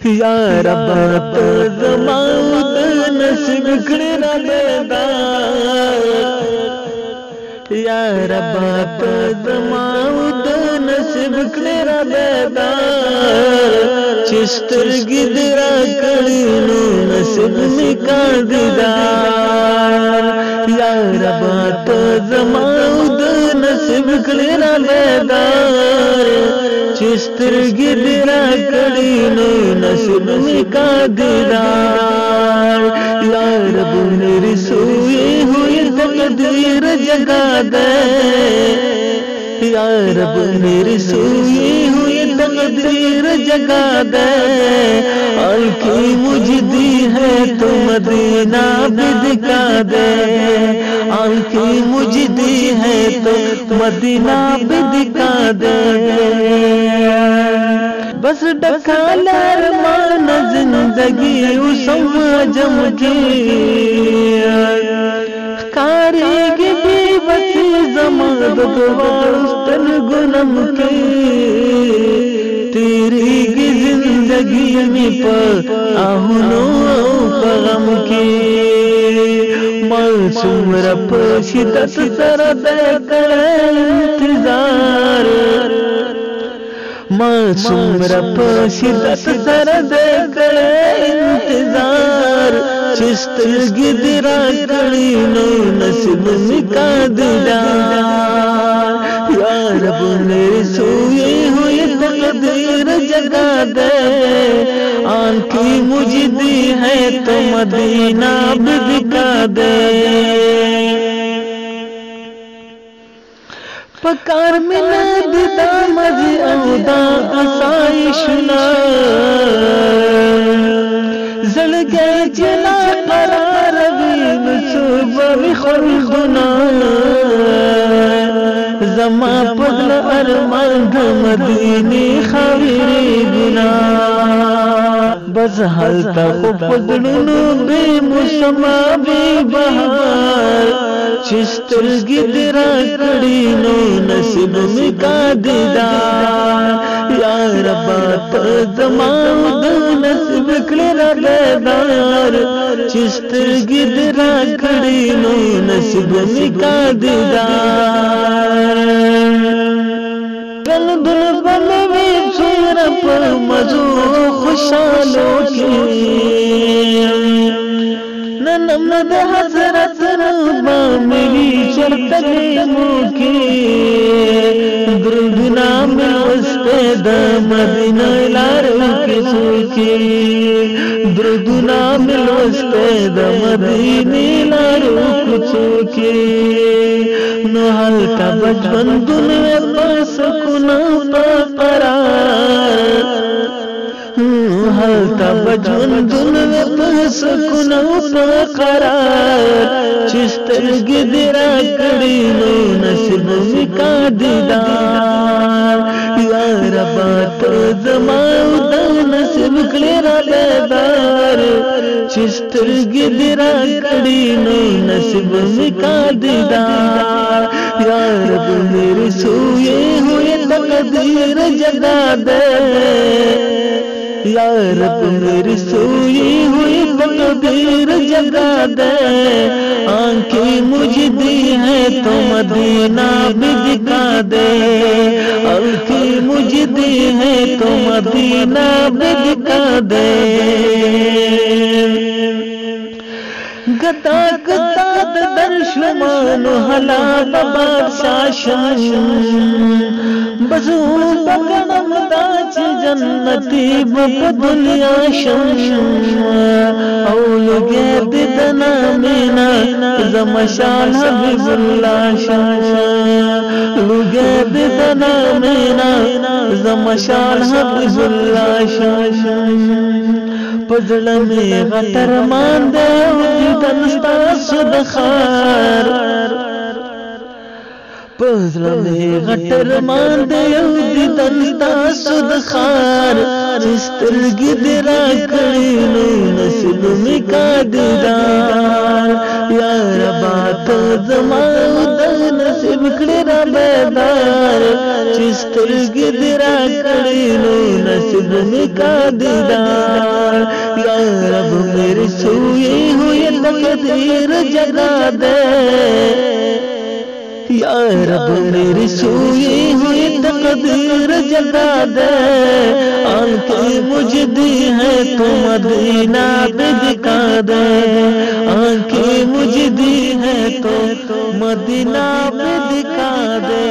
या रब्बा तो ज़माउद नसीब कड़े ना बेदार या रब्बा तो ज़माउद नसीब कड़े ना बेदार चिस्तर गिदरा कड़ीनो नसीब मिका दीदार या रब्बा तो ज़माउद नसीब कड़े ना बेदार चिस्तर गिदरा कड़ीनो नसीब मिका दीदार या रब मेरी सोई हुई तकदीर जगा दे या रब मेरी सोई हुई तकदीर जगा दे आंखें मुझे दी है तो मदीना भी दिखा दे आंखें मुझे दी है तो मदीना भी दिखा दे बस डकालर मान जिंदगी उसम जम की कारेगी भी बसी जमात दोस्तन गुनम की तेरी की जिंदगी में पर आहुनो पगम की मासूम रब शिदत सरद करे इंतजार मासूम रब शिदत सरद करे इंतजार चिस्तर गिदरा कड़ीनो नसीब मिका दीदार या रब मेरी सोई हुई तकदीर जगा दे आंखें मुझे दी है तो मदीना भी दिखा दे पकार मिला दिदा मजी औदा आसाइशना जल गए चला करार बीब सुबर खुर्दना जमा पगल अरमान मदीनी खाविरी गुना बस हलता खुपदनु बे मुसमा बे बहार चिस्तर गिदरा कड़ीनो नसीब मिका दीदार या रब्बा तो ज़माउद नसीब कड़े ना बेदार चिस्तर गिदरा कड़ीनो नसीब मिका दीदार गल दुल बल में चेर पर मजो खुशालो की नमद हसरत रूबा मेरी चरतले मुकी दुर्गुना में वस्ते मदीना लारो के सूखी दुर्गुना में वस्ते मदीने लारो कुछूकी नोहल का बचपन दुनिया पास कुना करार हल्का बचपन दुनिया पास कुना करार चिस्तर गिदरा कड़ीनो नसीब मिका दीदार या रब्बा तो ज़माउद नसीब कड़े ना बेदार चिस्तर गिदरा कड़ीनो नसीब मिका दीदार या रब मेरी सोई हुई तकदीर जगा दे या रब मेरी सोई हुई तकदीर जगा दे आंखें मुझे दी है तो मदीना भी दिखा दे आंखें मुझे दी है तो मदीना भी दिखा दे गता गता दर्शमान हला बादशाह बजू बगनम दाच जन्नती बप दुनिया औल गैद दना मीना जमशान हबीबुल्लाह लुगैद दना मीना जमशान हबीबुल्लाह पजल में गटर मान दे दनस्ता सुदखार पजल में गटर मान दे दनस्ता सुदखार चिस्तर गिदरा कड़ीनो नसीब मिका दीदार या रब्बा तो ज़माउद नसीब कड़े ना बेकदार चिस्तर गिदरा कड़ीनो नसीब में का दीदार। या रब मेरी सोई हुई तकदीर जगा दे, या रब मेरी सोई हुई तकदीर जगा दे। आंखें मुझे दी है तो मदीना भी दिखा दे, आंखें मुझे दी है तो मदीना भी दिखा दे।